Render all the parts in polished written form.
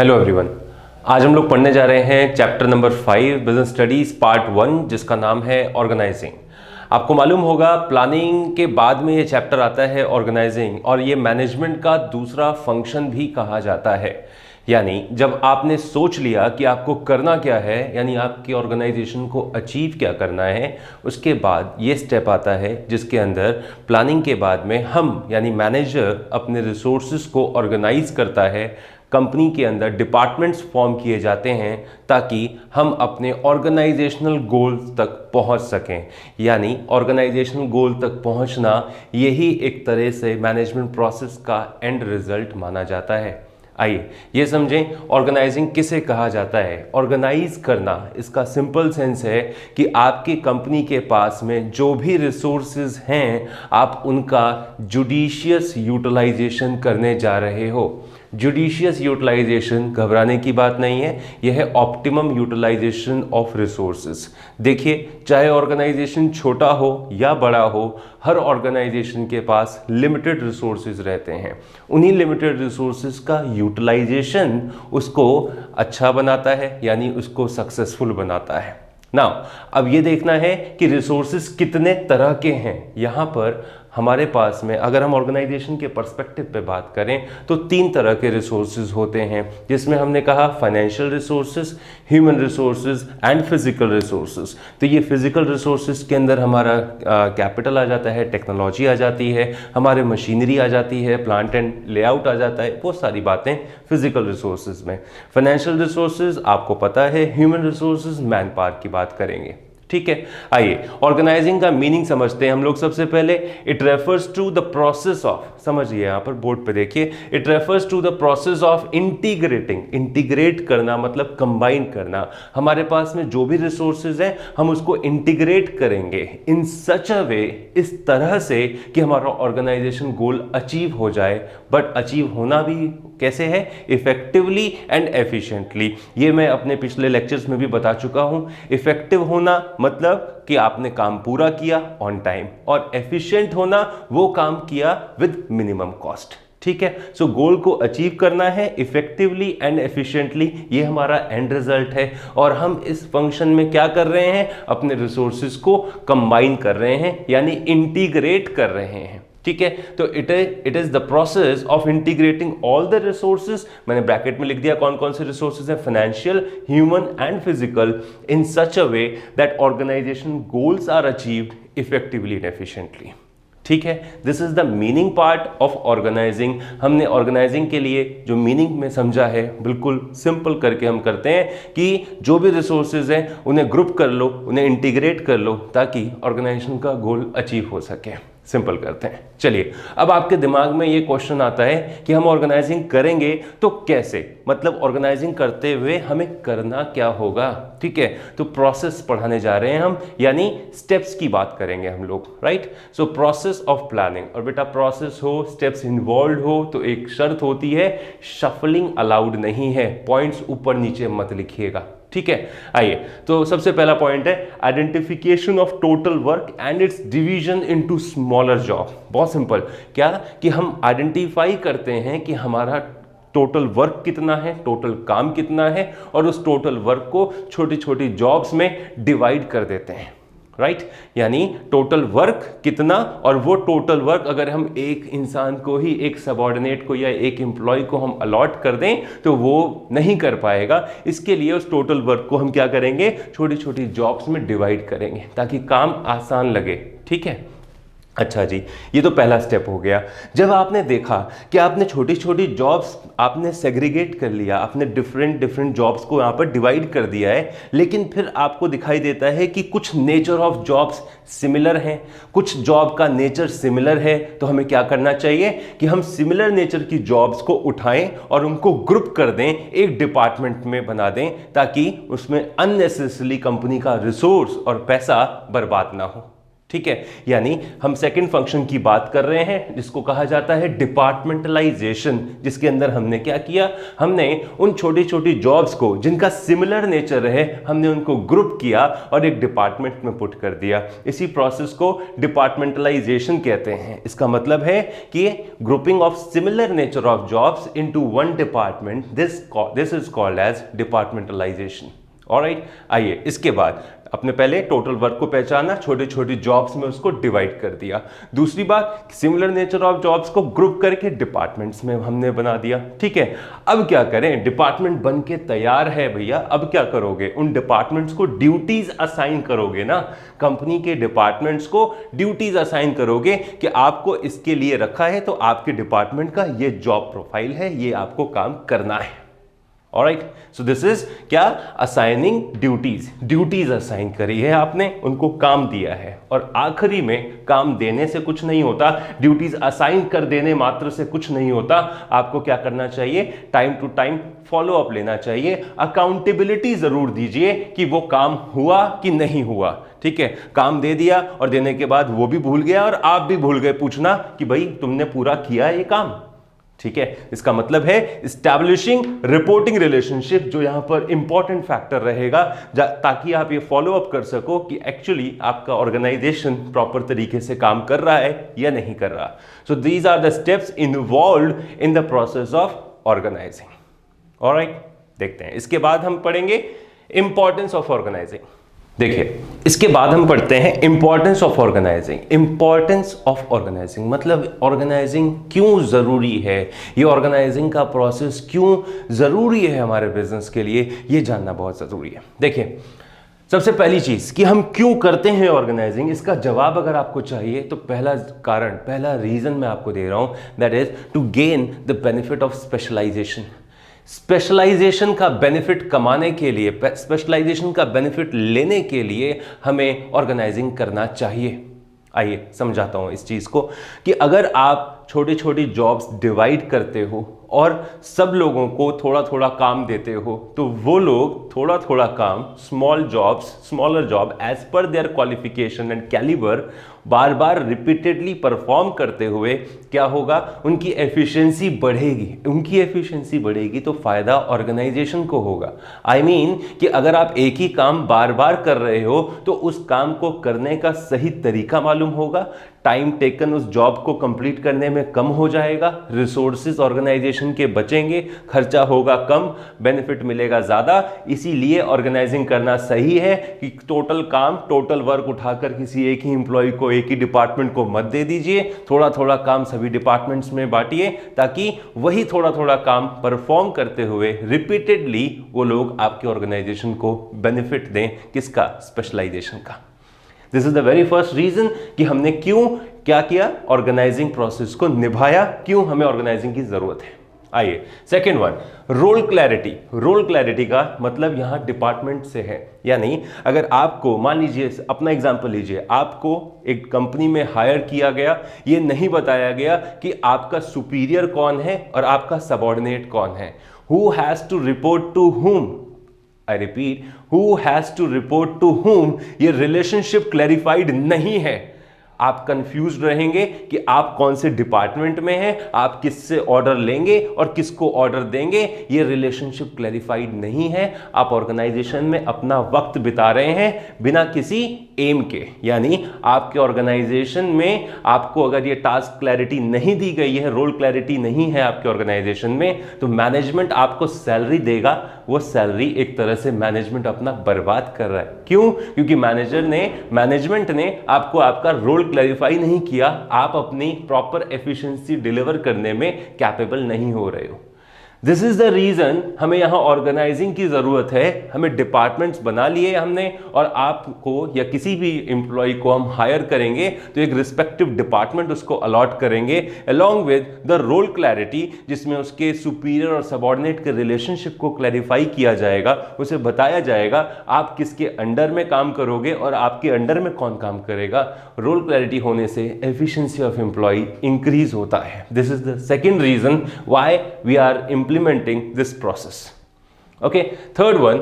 Hello everyone. आज हम लोग पढ़ने जा रहे हैं chapter number 5 business studies part 1, जिसका नाम है ऑर्गेनाइजिंग। आपको मालूम होगा प्लानिंग के बाद में ये चैप्टर आता है ऑर्गेनाइजिंग, और ये मैनेजमेंट का दूसरा फंक्शन भी कहा जाता है। यानी जब आपने सोच लिया कि आपको करना क्या है, यानी आपकी ऑर्गेनाइजेशन को अचीव क्या करना है, उसके बाद ये स्टेप आता है जिसके अंदर प्लानिंग के बाद में हम यानी मैनेजर अपने रिसोर्सेज को ऑर्गेनाइज करता है। कंपनी के अंदर डिपार्टमेंट्स फॉर्म किए जाते हैं ताकि हम अपने ऑर्गेनाइजेशनल गोल्स तक पहुंच सकें। यानी ऑर्गेनाइजेशनल गोल तक पहुंचना यही एक तरह से मैनेजमेंट प्रोसेस का एंड रिजल्ट माना जाता है। आइए ये समझें ऑर्गेनाइजिंग किसे कहा जाता है। ऑर्गेनाइज करना, इसका सिंपल सेंस है कि आपकी कंपनी के पास में जो भी रिसोर्सेज हैं आप उनका जुडिशियस यूटिलाइजेशन करने जा रहे हो। जुडिशियस यूटिलाइजेशन घबराने की बात नहीं है, यह है ऑप्टिमम यूटिलाइजेशन ऑफ रिसोर्सेज। देखिए, चाहे ऑर्गेनाइजेशन छोटा हो या बड़ा हो, हर ऑर्गेनाइजेशन के पास लिमिटेड रिसोर्सेज रहते हैं। उन्हीं लिमिटेड रिसोर्सेज का यूटिलाइजेशन उसको अच्छा बनाता है, यानी उसको सक्सेसफुल बनाता है ना। अब ये देखना है कि रिसोर्सेज कितने तरह के हैं। यहाँ पर हमारे पास में अगर हम ऑर्गेनाइजेशन के पर्सपेक्टिव पे बात करें तो 3 तरह के रिसोर्सेज होते हैं, जिसमें हमने कहा financial resources, human resources and physical resources. तो ये फिजिकल रिसोर्सेज के अंदर हमारा कैपिटल आ जाता है, टेक्नोलॉजी आ जाती है, हमारे मशीनरी आ जाती है, प्लांट एंड लेआउट आ जाता है, वो सारी बातें फिजिकल रिसोर्सेज में। फाइनेंशियल रिसोर्सेज आपको पता है, ह्यूमन रिसोर्सेज मैन पावर की बात करेंगे। ठीक है, आइए ऑर्गेनाइजिंग का मीनिंग समझते हैं हम लोग। सबसे पहले it refers to the process of, समझिए यहां पर बोर्ड पे देखिए, it refers to the process of integrating. Integrate करना मतलब कंबाइन करना। हमारे पास में जो भी रिसोर्सेज हैं हम उसको इंटीग्रेट करेंगे इन सच अ वे, इस तरह से कि हमारा ऑर्गेनाइजेशन गोल अचीव हो जाए। बट अचीव होना भी कैसे है? Effectively and efficiently. ये मैं अपने पिछले लेक्चर्स में भी बता चुका हूं। इफेक्टिव होना मतलब कि आपने काम पूरा किया ऑन टाइम, और एफिशिएंट होना वो काम किया विद मिनिमम कॉस्ट। ठीक है, सो गोल को अचीव करना है इफेक्टिवली एंड एफिशिएंटली, ये हमारा एंड रिजल्ट है। और हम इस फंक्शन में क्या कर रहे हैं? अपने रिसोर्सेज को कंबाइन कर रहे हैं, यानी इंटीग्रेट कर रहे हैं। ठीक है, तो it is the process of integrating all the resources. मैंने ब्रैकेट में लिख दिया कौन कौन से रिसोर्सेज हैं, financial, human and physical, in such a way that organization goals are achieved effectively and efficiently. ठीक है, this is the meaning part of organizing. हमने ऑर्गेनाइजिंग के लिए जो मीनिंग में समझा है बिल्कुल सिंपल करके हम करते हैं कि जो भी रिसोर्सेज हैं उन्हें ग्रुप कर लो, उन्हें इंटीग्रेट कर लो ताकि ऑर्गेनाइजेशन का गोल अचीव हो सके। सिंपल करते हैं। चलिए, अब आपके दिमाग में ये क्वेश्चन आता है कि हम ऑर्गेनाइजिंग करेंगे तो कैसे, मतलब ऑर्गेनाइजिंग करते हुए हमें करना क्या होगा। ठीक है, तो प्रोसेस पढ़ाने जा रहे हैं हम, यानी स्टेप्स की बात करेंगे हम लोग। Right, so process of planning. और बेटा प्रोसेस हो, स्टेप्स इन्वॉल्व हो तो एक शर्त होती है, शफलिंग अलाउड नहीं है। पॉइंट्स ऊपर नीचे मत लिखिएगा। ठीक है, आइए तो सबसे पहला पॉइंट है identification of total work and it's division into smaller job. बहुत सिंपल, क्या कि हम आइडेंटिफाई करते हैं कि हमारा टोटल वर्क कितना है, टोटल काम कितना है, और उस टोटल वर्क को छोटी छोटी जॉब्स में डिवाइड कर देते हैं। राइट, यानी टोटल वर्क कितना, और वो टोटल वर्क अगर हम एक इंसान को ही, एक सबऑर्डिनेट को या एक एम्प्लॉय को हम अलॉट कर दें तो वो नहीं कर पाएगा। इसके लिए उस टोटल वर्क को हम क्या करेंगे? छोटी छोटी जॉब्स में डिवाइड करेंगे ताकि काम आसान लगे। ठीक है, अच्छा जी, ये तो पहला स्टेप हो गया। जब आपने देखा कि आपने छोटी छोटी जॉब्स आपने सेग्रीगेट कर लिया, आपने डिफरेंट जॉब्स को यहाँ पर डिवाइड कर दिया है, लेकिन फिर आपको दिखाई देता है कि कुछ नेचर ऑफ जॉब्स सिमिलर हैं, कुछ जॉब का नेचर सिमिलर है, तो हमें क्या करना चाहिए कि हम सिमिलर नेचर की जॉब्स को उठाएं और उनको ग्रुप कर दें, एक डिपार्टमेंट में बना दें, ताकि उसमें अननेसेसरली कंपनी का रिसोर्स और पैसा बर्बाद ना हो। ठीक है, यानी हम सेकंड फंक्शन की बात कर रहे हैं जिसको कहा जाता है डिपार्टमेंटलाइजेशन, जिसके अंदर हमने क्या किया, हमने उन छोटी छोटी जॉब्स को जिनका सिमिलर नेचर है हमने उनको ग्रुप किया और एक डिपार्टमेंट में पुट कर दिया। इसी प्रोसेस को डिपार्टमेंटलाइजेशन कहते हैं। इसका मतलब है कि grouping of similar nature of jobs into one department, this is called as departmentalization. Alright, आइए इसके बाद अपने पहले टोटल वर्क को पहचाना, छोटे छोटे जॉब्स में उसको डिवाइड कर दिया। दूसरी बात, सिमिलर नेचर ऑफ जॉब्स को ग्रुप करके डिपार्टमेंट्स में हमने बना दिया। ठीक है, अब क्या करें, डिपार्टमेंट बन के तैयार है भैया, अब क्या करोगे, उन डिपार्टमेंट्स को ड्यूटीज असाइन करोगे ना, कंपनी के डिपार्टमेंट्स को ड्यूटीज असाइन करोगे कि आपको इसके लिए रखा है तो आपके डिपार्टमेंट का ये जॉब प्रोफाइल है, ये आपको काम करना है। ऑलराइट, सो दिस इज क्या, असाइनिंग ड्यूटीज असाइन करी है आपने, उनको काम दिया है। और आखिरी में काम देने से कुछ नहीं होता, ड्यूटीज असाइन कर देने मात्र से कुछ नहीं होता, आपको क्या करना चाहिए, time to time follow up लेना चाहिए, अकाउंटेबिलिटी जरूर दीजिए कि वो काम हुआ कि नहीं हुआ। ठीक है, काम दे दिया और देने के बाद वो भी भूल गया और आप भी भूल गए पूछना कि भाई तुमने पूरा किया ये काम। ठीक है, इसका मतलब है एस्टैब्लिशिंग रिपोर्टिंग रिलेशनशिप, जो यहां पर इंपॉर्टेंट फैक्टर रहेगा ताकि आप ये फॉलो अप कर सको कि एक्चुअली आपका ऑर्गेनाइजेशन प्रॉपर तरीके से काम कर रहा है या नहीं कर रहा। So these are the steps involved in the process of organizing. Alright, देखते हैं इसके बाद हम पढ़ेंगे इंपॉर्टेंस ऑफ ऑर्गेनाइजिंग। देखिए, इसके बाद हम पढ़ते हैं importance of organizing. Importance of organizing मतलब ऑर्गेनाइजिंग क्यों जरूरी है, ये ऑर्गेनाइजिंग का प्रोसेस क्यों जरूरी है हमारे बिजनेस के लिए, ये जानना बहुत जरूरी है। देखिए, सबसे पहली चीज कि हम क्यों करते हैं ऑर्गेनाइजिंग, इसका जवाब अगर आपको चाहिए तो पहला कारण, पहला रीजन मैं आपको दे रहा हूं, that is to gain the benefit of specialization. Specialization का बेनिफिट कमाने के लिए, स्पेशलाइजेशन का बेनिफिट लेने के लिए हमें ऑर्गेनाइजिंग करना चाहिए। आइए समझाता हूं इस चीज को कि अगर आप छोटी छोटी जॉब्स डिवाइड करते हो और सब लोगों को थोड़ा थोड़ा काम देते हो तो वो लोग थोड़ा थोड़ा काम, smaller job as per their qualification and calibre बार बार रिपीटेडली परफॉर्म करते हुए क्या होगा, उनकी एफिशिएंसी बढ़ेगी। उनकी एफिशिएंसी बढ़ेगी तो फायदा ऑर्गेनाइजेशन को होगा। आई मीन कि अगर आप एक ही काम बार बार कर रहे हो तो उस काम को करने का सही तरीका मालूम होगा, टाइम टेकन उस जॉब को कंप्लीट करने में कम हो जाएगा, रिसोर्सेज ऑर्गेनाइजेशन के बचेंगे, खर्चा होगा कम, बेनिफिट मिलेगा ज्यादा। इसीलिए ऑर्गेनाइजिंग करना सही है कि टोटल काम, टोटल वर्क उठाकर किसी एक ही एम्प्लॉय को, एक ही डिपार्टमेंट को मत दे दीजिए, थोड़ा थोड़ा काम सभी डिपार्टमेंट्स में बांटिए ताकि वही थोड़ा थोड़ा काम परफॉर्म करते हुए रिपीटेडली वो लोग आपके ऑर्गेनाइजेशन को बेनिफिट दें। किसका, स्पेशलाइजेशन का। This is the very first reason कि हमने क्यों क्या किया, ऑर्गेनाइजिंग प्रोसेस को निभाया, क्यों हमें ऑर्गेनाइजिंग की जरूरत है। आइए second one, role clarity. Role clarity का मतलब यहां डिपार्टमेंट से है, यानी अगर आपको, मान लीजिए अपना एग्जांपल लीजिए, आपको एक कंपनी में हायर किया गया, ये नहीं बताया गया कि आपका सुपीरियर कौन है और आपका सबऑर्डिनेट कौन है, who has to report to whom. I repeat, who has to report to whom, ये रिलेशनशिप क्लैरिफाइड नहीं है। आप कंफ्यूज रहेंगे कि आप कौन से डिपार्टमेंट में हैं, आप किससे ऑर्डर लेंगे और किसको ऑर्डर देंगे, ये रिलेशनशिप क्लैरिफाइड नहीं है। आप ऑर्गेनाइजेशन में अपना वक्त बिता रहे हैं बिना किसी एम के, यानी आपके ऑर्गेनाइजेशन में आपको अगर ये टास्क क्लैरिटी नहीं दी गई है, रोल क्लैरिटी नहीं है आपके ऑर्गेनाइजेशन में, तो मैनेजमेंट आपको सैलरी देगा, वो सैलरी एक तरह से मैनेजमेंट अपना बर्बाद कर रहा है। क्यों? क्योंकि मैनेजमेंट ने आपको आपका रोल क्लैरिफाई नहीं किया, आप अपनी प्रॉपर एफिशिएंसी डिलीवर करने में कैपेबल नहीं हो रहे हो। दिस इज द रीजन हमें यहां ऑर्गेनाइजिंग की जरूरत है। हमें डिपार्टमेंट्स बना लिए हमने, और आपको या किसी भी एम्प्लॉय को हम हायर करेंगे तो एक रिस्पेक्टिव डिपार्टमेंट उसको अलॉट करेंगे along with the role clarity, जिसमें उसके सुपीरियर और सबऑर्डिनेट के रिलेशनशिप को क्लैरिफाई किया जाएगा। उसे बताया जाएगा आप किसके अंडर में काम करोगे और आपके अंडर में कौन काम करेगा। रोल क्लैरिटी होने से एफिशिएंसी ऑफ एम्प्लॉय इंक्रीज होता है। This is the second reason why we are implementing this process. Okay, third one,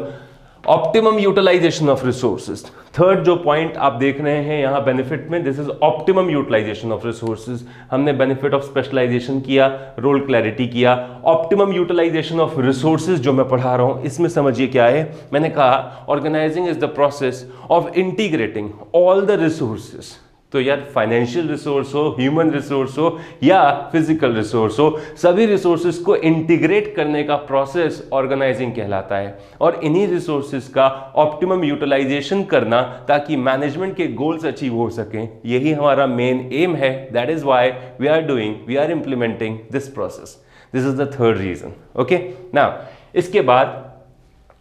optimum utilization of resources. Third जो पॉइंट आप देख रहे हैं यहां बेनिफिट में, this is optimum utilization of resources. हमने बेनिफिट ऑफ स्पेशलाइजेशन किया, रोल क्लैरिटी किया। ऑप्टिमम यूटिलाइजेशन ऑफ रिसोर्सेज जो मैं पढ़ा रहा हूं इसमें समझिए क्या है। मैंने कहा organizing is the process of integrating all the resources. तो यार फाइनेंशियल रिसोर्स हो, ह्यूमन रिसोर्स हो या फिजिकल रिसोर्स हो, सभी रिसोर्सेज को इंटीग्रेट करने का प्रोसेस ऑर्गेनाइजिंग कहलाता है। और इन्हीं रिसोर्सेज का ऑप्टिमम यूटिलाइजेशन करना ताकि मैनेजमेंट के गोल्स अचीव हो सकें, यही हमारा मेन एम है। That is why we are implementing this process. This is the third reason. Okay, now इसके बाद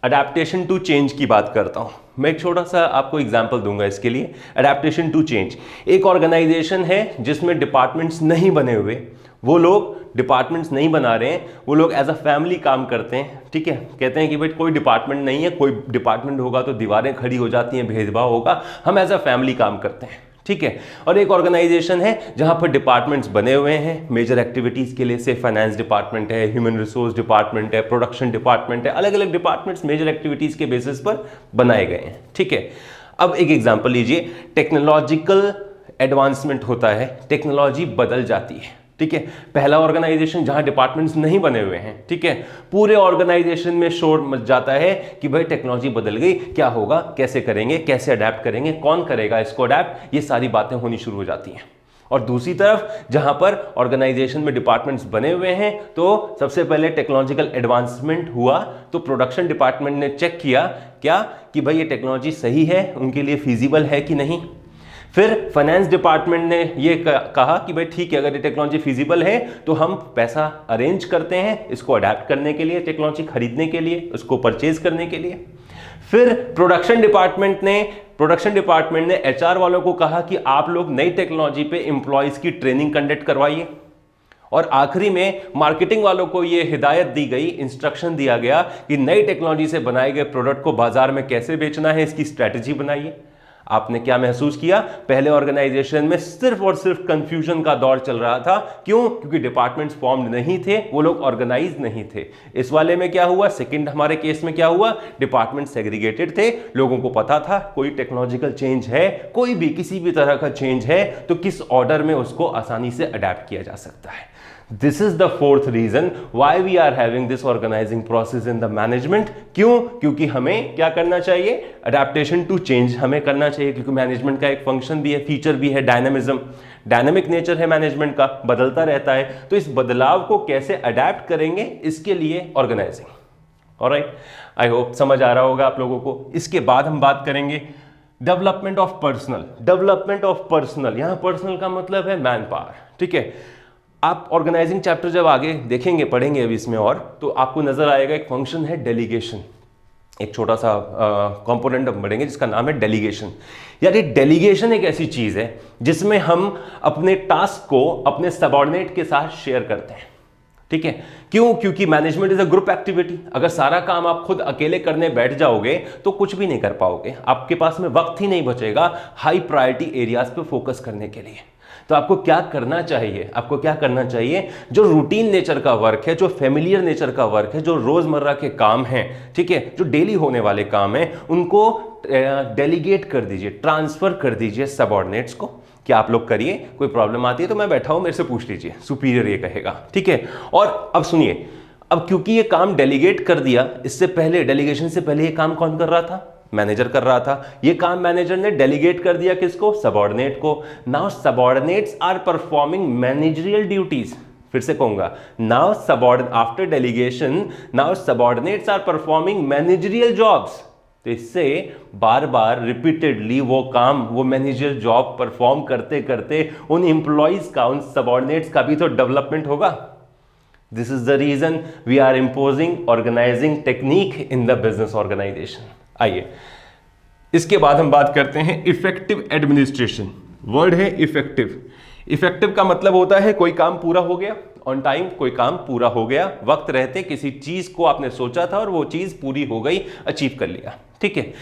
अडेप्टेशन टू चेंज की बात करता हूं। मैं एक छोटा सा आपको एग्जांपल दूंगा इसके लिए। अडेप्टेशन टू चेंज, एक ऑर्गेनाइजेशन है जिसमें डिपार्टमेंट्स नहीं बने हुए, वो लोग डिपार्टमेंट्स नहीं बना रहे हैं, वो लोग एज अ फैमिली काम करते हैं। ठीक है, कहते हैं कि भाई कोई डिपार्टमेंट नहीं है, कोई डिपार्टमेंट होगा तो दीवारें खड़ी हो जाती हैं, भेदभाव होगा, हम एज अ फैमिली काम करते हैं। ठीक है, और एक ऑर्गेनाइजेशन है जहां पर डिपार्टमेंट्स बने हुए हैं मेजर एक्टिविटीज के लिए, से फाइनेंस डिपार्टमेंट है, ह्यूमन रिसोर्स डिपार्टमेंट है, प्रोडक्शन डिपार्टमेंट है, अलग अलग डिपार्टमेंट्स मेजर एक्टिविटीज के बेसिस पर बनाए गए हैं। ठीक है, अब एक एग्जांपल लीजिए, टेक्नोलॉजिकल एडवांसमेंट होता है, टेक्नोलॉजी बदल जाती है। ठीक है, पहला ऑर्गेनाइजेशन जहां डिपार्टमेंट्स नहीं बने हुए हैं, ठीक है, पूरे ऑर्गेनाइजेशन में शोर मच जाता है कि भाई टेक्नोलॉजी बदल गई, क्या होगा, कैसे करेंगे, कैसे अडेप्ट करेंगे, कौन करेगा इसको अडेप्ट, ये सारी बातें होनी शुरू हो जाती हैं। और दूसरी तरफ जहां पर ऑर्गेनाइजेशन में डिपार्टमेंट्स बने हुए हैं, तो सबसे पहले टेक्नोलॉजिकल एडवांसमेंट हुआ तो प्रोडक्शन डिपार्टमेंट ने चेक किया क्या कि भाई ये टेक्नोलॉजी सही है, उनके लिए फीजिबल है कि नहीं। फिर फाइनेंस डिपार्टमेंट ने ये कहा कि भाई ठीक है, अगर ये टेक्नोलॉजी फिजिबल है तो हम पैसा अरेंज करते हैं इसको अडेप्ट करने के लिए, टेक्नोलॉजी खरीदने के लिए, उसको परचेज करने के लिए। फिर प्रोडक्शन डिपार्टमेंट ने एचआर वालों को कहा कि आप लोग नई टेक्नोलॉजी पे एम्प्लॉयज की ट्रेनिंग कंडक्ट करवाइए। और आखिरी में मार्केटिंग वालों को यह हिदायत दी गई, इंस्ट्रक्शन दिया गया कि नई टेक्नोलॉजी से बनाए गए प्रोडक्ट को बाजार में कैसे बेचना है, इसकी स्ट्रैटेजी बनाइए। आपने क्या महसूस किया, पहले ऑर्गेनाइजेशन में सिर्फ और सिर्फ कंफ्यूजन का दौर चल रहा था। क्यों? क्योंकि डिपार्टमेंट्स फॉर्म्ड नहीं थे, वो लोग ऑर्गेनाइज नहीं थे। इस वाले में क्या हुआ, सेकंड हमारे केस में क्या हुआ, डिपार्टमेंट सेग्रीगेटेड थे, लोगों को पता था कोई टेक्नोलॉजिकल चेंज है, कोई भी किसी भी तरह का चेंज है तो किस ऑर्डर में उसको आसानी से अडेप्ट किया जा सकता है। This is the fourth reason why we are having this organizing process in the management। क्यों? क्योंकि हमें क्या करना चाहिए, अडेप्टेशन टू चेंज हमें करना चाहिए, क्योंकि मैनेजमेंट का एक फंक्शन भी है, फीचर भी है डायनामिज्म, डायनामिक नेचर है मैनेजमेंट का, बदलता रहता है। तो इस बदलाव को कैसे अडेप्ट करेंगे, इसके लिए ऑर्गेनाइजिंग। ऑलराइट, आई होप समझ आ रहा होगा आप लोगों को। इसके बाद हम बात करेंगे development of personal. Development of personal, यहां पर्सनल का मतलब है मैन पावर। ठीक है, आप ऑर्गेनाइजिंग चैप्टर जब आगे देखेंगे, पढ़ेंगे अभी इसमें और, तो आपको नजर आएगा एक फंक्शन है डेलीगेशन, एक छोटा सा कंपोनेंट हम पढ़ेंगे जिसका नाम है डेलीगेशन। यार ये डेलीगेशन एक ऐसी चीज है जिसमें हम अपने टास्क को अपने सबऑर्डिनेट के साथ शेयर करते हैं। ठीक है, क्यों? क्योंकि management is a group activity. अगर सारा काम आप खुद अकेले करने बैठ जाओगे तो कुछ भी नहीं कर पाओगे, आपके पास में वक्त ही नहीं बचेगा हाई प्रायोरिटी एरियाज पे फोकस करने के लिए। तो आपको क्या करना चाहिए, आपको क्या करना चाहिए, जो रूटीन नेचर का वर्क है, जो फेमिलियर नेचर का वर्क है, जो रोजमर्रा के काम हैं, ठीक है, जो डेली होने वाले काम हैं, उनको डेलीगेट कर दीजिए, ट्रांसफर कर दीजिए सबऑर्डिनेट्स को कि आप लोग करिए, कोई प्रॉब्लम आती है तो मैं बैठा हूं, मेरे से पूछ लीजिए, सुपीरियर ये कहेगा। ठीक है, और अब सुनिए, अब क्योंकि ये काम डेलीगेट कर दिया, इससे पहले डेलीगेशन से पहले ये काम कौन कर रहा था, मैनेजर कर रहा था। ये काम मैनेजर ने डेलीगेट कर दिया किसको, सबऑर्डिनेट को। Now subordinates are performing managerial duties. फिर से कहूंगा, now after delegation now subordinates are performing managerial jobs. तो इससे बार बार रिपीटेडली वो काम, वो मैनेजरियल जॉब परफॉर्म करते करते उन एम्प्लॉइज का, उन सबऑर्डिनेट्स का भी तो डेवलपमेंट होगा। This is the reason we are imposing organizing technique in the business organization. आइए इसके बाद हम बात करते हैं इफेक्टिव एडमिनिस्ट्रेशन। वर्ड है इफेक्टिव। इफेक्टिव का मतलब होता है कोई काम पूरा हो गया ऑन टाइम, कोई काम पूरा हो गया वक्त रहते, किसी चीज को आपने सोचा था और वो चीज पूरी हो गई, अचीव कर लिया। ठीक है,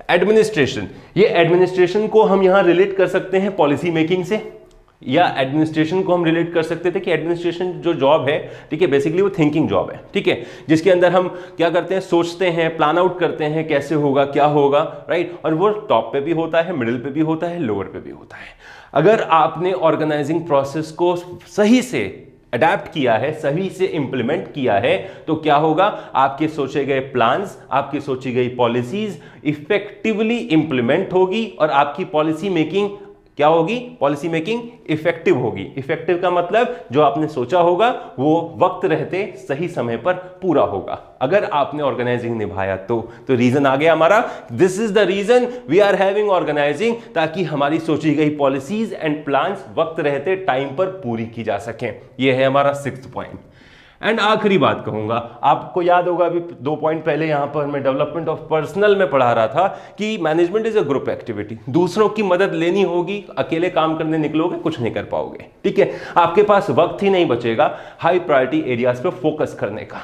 एडमिनिस्ट्रेशन, ये एडमिनिस्ट्रेशन को हम यहां रिलेट कर सकते हैं पॉलिसी मेकिंग से। या एडमिनिस्ट्रेशन को हम रिलेट कर सकते थे कि एडमिनिस्ट्रेशन जो जॉब है, ठीक है, बेसिकली वो थिंकिंग जॉब है, ठीक है, जिसके अंदर हम क्या करते हैं, सोचते हैं, प्लान आउट करते हैं कैसे होगा, क्या होगा, राइट। और वो टॉप पे भी होता है, मिडिल पे भी होता है, लोअर पे भी होता है। अगर आपने ऑर्गेनाइजिंग प्रोसेस को सही से अडेप्ट किया है, सही से इंप्लीमेंट किया है, तो क्या होगा, आपके सोचे गए प्लान्स, आपकी सोची गई पॉलिसीज इफेक्टिवली इंप्लीमेंट होगी और आपकी पॉलिसी मेकिंग क्या होगी, पॉलिसी मेकिंग इफेक्टिव होगी। इफेक्टिव का मतलब जो आपने सोचा होगा वो वक्त रहते सही समय पर पूरा होगा। अगर आपने ऑर्गेनाइजिंग निभाया तो रीजन आ गया हमारा, this is the reason we are having organizing, ताकि हमारी सोची गई पॉलिसीज एंड प्लान्स वक्त रहते टाइम पर पूरी की जा सकें। यह है हमारा 6th पॉइंट। एंड आखिरी बात कहूंगा, आपको याद होगा अभी 2 पॉइंट पहले यहां पर मैं डेवलपमेंट ऑफ पर्सनल में पढ़ा रहा था कि management is a group activity, दूसरों की मदद लेनी होगी, अकेले काम करने निकलोगे कुछ नहीं कर पाओगे, ठीक है। आपके पास वक्त ही नहीं बचेगा हाई प्रायोरिटी एरियाज पे फोकस करने का,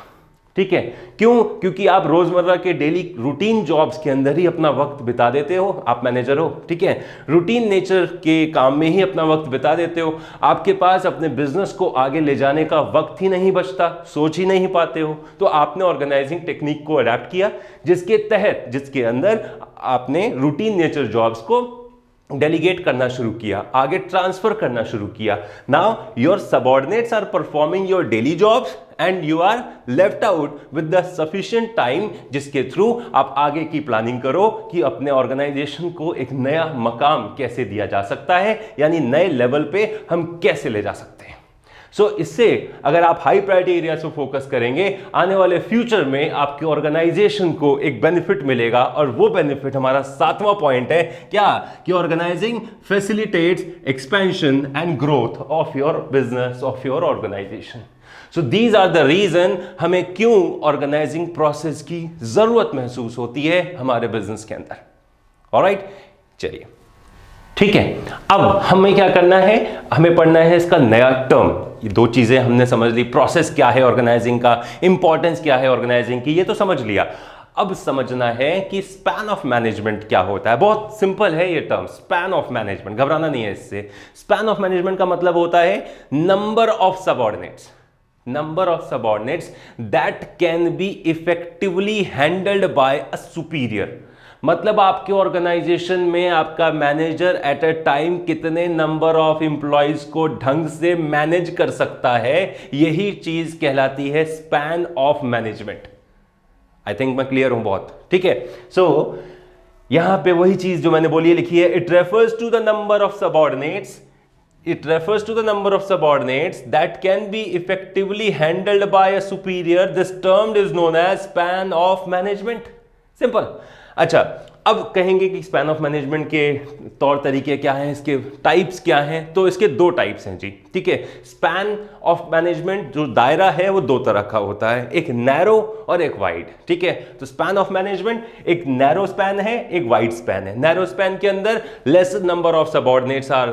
ठीक है। क्यों? क्योंकि आप रोजमर्रा के डेली रूटीन जॉब्स के अंदर ही अपना वक्त बिता देते हो, आप मैनेजर हो, ठीक है, रूटीन नेचर के काम में ही अपना वक्त बिता देते हो। आपके पास अपने बिजनेस को आगे ले जाने का वक्त ही नहीं बचता, सोच ही नहीं पाते हो। तो आपने ऑर्गेनाइजिंग टेक्निक को अडैप्ट किया, जिसके अंदर आपने रूटीन नेचर जॉब्स को डेलीगेट करना शुरू किया, आगे ट्रांसफर करना शुरू किया। Now your subordinates are performing your daily jobs and you are left out with the sufficient time, जिसके थ्रू आप आगे की प्लानिंग करो कि अपने ऑर्गेनाइजेशन को एक नया मकाम कैसे दिया जा सकता है, यानी नए लेवल पे हम कैसे ले जा सकते हैं। इससे अगर आप हाई प्रायोरिटी एरियाज पर फोकस करेंगे, आने वाले फ्यूचर में आपके ऑर्गेनाइजेशन को एक बेनिफिट मिलेगा। और वो बेनिफिट हमारा 7वां पॉइंट है, क्या कि organizing facilitates expansion and growth of your business, of your organization. So these are the reason हमें क्यों ऑर्गेनाइजिंग प्रोसेस की जरूरत महसूस होती है हमारे बिजनेस के अंदर। ऑलराइट, चलिए ठीक है। अब हमें क्या करना है, हमें पढ़ना है इसका नया टर्म। ये 2 चीजें हमने समझ ली, प्रोसेस क्या है ऑर्गेनाइजिंग का, इंपॉर्टेंस क्या है ऑर्गेनाइजिंग की, ये तो समझ लिया। अब समझना है कि स्पैन ऑफ मैनेजमेंट क्या होता है। बहुत सिंपल है ये टर्म, स्पैन ऑफ मैनेजमेंट, घबराना नहीं है इससे। स्पैन ऑफ मैनेजमेंट का मतलब होता है number of subordinates, number of subordinates that can be effectively handled by a superior। मतलब आपके ऑर्गेनाइजेशन में आपका मैनेजर एट अ टाइम कितने नंबर ऑफ एम्प्लॉयज को ढंग से मैनेज कर सकता है, यही चीज कहलाती है span of management. I think मैं क्लियर हूं बहुत, ठीक है। यहां पे वही चीज जो मैंने बोली है लिखी है, it refers to the number of subordinates, it refers to the number of subordinates that can be effectively handled by a superior. This term is known as span of management. Simple। अच्छा, अब कहेंगे कि span of management के तौर तरीके क्या हैं, इसके टाइप्स क्या हैं। तो इसके 2 टाइप्स हैं जी, ठीक है। स्पैन ऑफ मैनेजमेंट जो दायरा है वो 2 तरह का होता है, एक नैरो और एक वाइड, ठीक है। तो स्पैन ऑफ मैनेजमेंट एक नैरो स्पैन है, एक वाइड स्पैन है। नैरो स्पैन के अंदर less number of subordinates are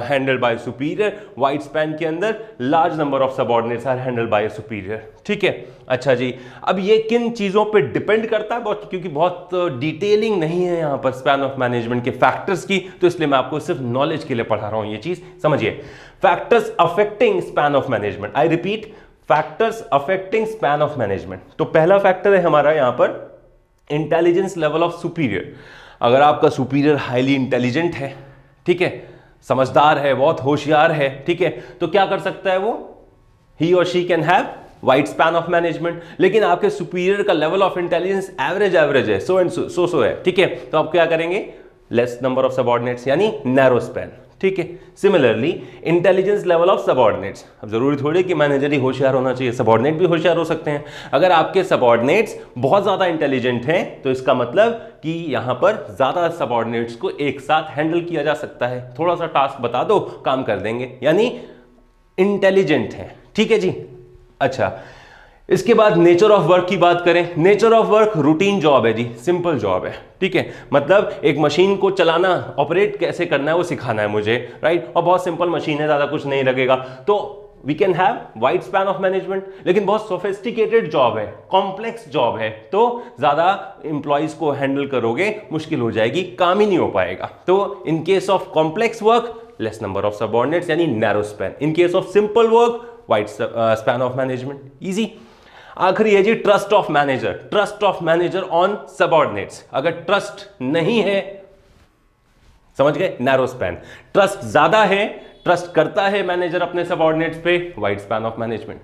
handled by superior, wide span के अंदर large number of subordinates are handled by superior, ठीक है। अच्छा जी, अब ये किन चीजों पे डिपेंड करता है, क्योंकि बहुत डिटेलिंग नहीं है यहां पर स्पैन ऑफ मैनेजमेंट के फैक्टर्स की, तो इसलिए मैं आपको सिर्फ नॉलेज के लिए पढ़ा रहा हूं। ये चीज समझिए, factors affecting span of management. I repeat, factors affecting span of management. तो पहला फैक्टर है हमारा यहां पर इंटेलिजेंस लेवल ऑफ सुपीरियर। अगर आपका सुपीरियर हाईली इंटेलिजेंट है, ठीक है, समझदार है, बहुत होशियार है, ठीक है, तो क्या कर सकता है वो, ही और she can have wide span of management. लेकिन आपके सुपीरियर का लेवल ऑफ इंटेलिजेंस एवरेज है, सो एंड सो है, ठीक है, तो आप क्या करेंगे, लेस नंबर ऑफ सबऑर्डिनेट्स यानी नैरो स्पैन, ठीक है। Similarly intelligence level of subordinates, अब जरूरी थोड़ी कि मैनेजर ही होशियार होना चाहिए, सबऑर्डिनेट भी होशियार हो सकते हैं। अगर आपके सबऑर्डिनेट्स बहुत ज्यादा इंटेलिजेंट हैं तो इसका मतलब कि यहां पर ज्यादा सबऑर्डिनेट्स को एक साथ हैंडल किया जा सकता है। थोड़ा सा टास्क बता दो, काम कर देंगे, यानी इंटेलिजेंट है, ठीक है जी। अच्छा, इसके बाद नेचर ऑफ वर्क की बात करें। Nature of work routine job है जी, सिंपल जॉब है, ठीक है। मतलब एक मशीन को चलाना, ऑपरेट कैसे करना है वो सिखाना है मुझे, राइट, और बहुत सिंपल मशीन है, ज्यादा कुछ नहीं लगेगा, तो we can have wide span of management. लेकिन बहुत सोफिस्टिकेटेड जॉब है, कॉम्प्लेक्स जॉब है, तो ज्यादा इंप्लॉइज को हैंडल करोगे, मुश्किल हो जाएगी, काम ही नहीं हो पाएगा। तो in case of complex work less number of subordinates यानी narrow span. In case of simple work, wide span of management, easy. आखिरी है जी trust of manager, trust of manager on subordinates. अगर ट्रस्ट नहीं है, समझ गए, नैरो स्पैन। ट्रस्ट ज्यादा है, ट्रस्ट करता है मैनेजर अपने सबऑर्डिनेट्स पे, वाइड स्पैन ऑफ मैनेजमेंट।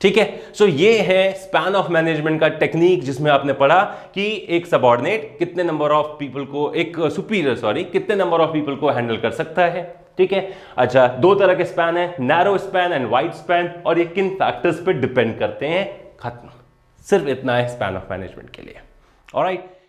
ठीक है, सो ये है स्पैन ऑफ मैनेजमेंट का टेक्निक, जिसमें आपने पढ़ा कि एक सबऑर्डिनेट कितने नंबर ऑफ पीपल को, एक सुपीरियर कितने नंबर ऑफ पीपल को हैंडल कर सकता है। ठीक है, अच्छा, दो तरह के स्पैन है, narrow span and wide span, और ये किन फैक्टर्स पे डिपेंड करते हैं, खत्म। सिर्फ इतना है स्पैन ऑफ मैनेजमेंट के लिए। ऑलराइट।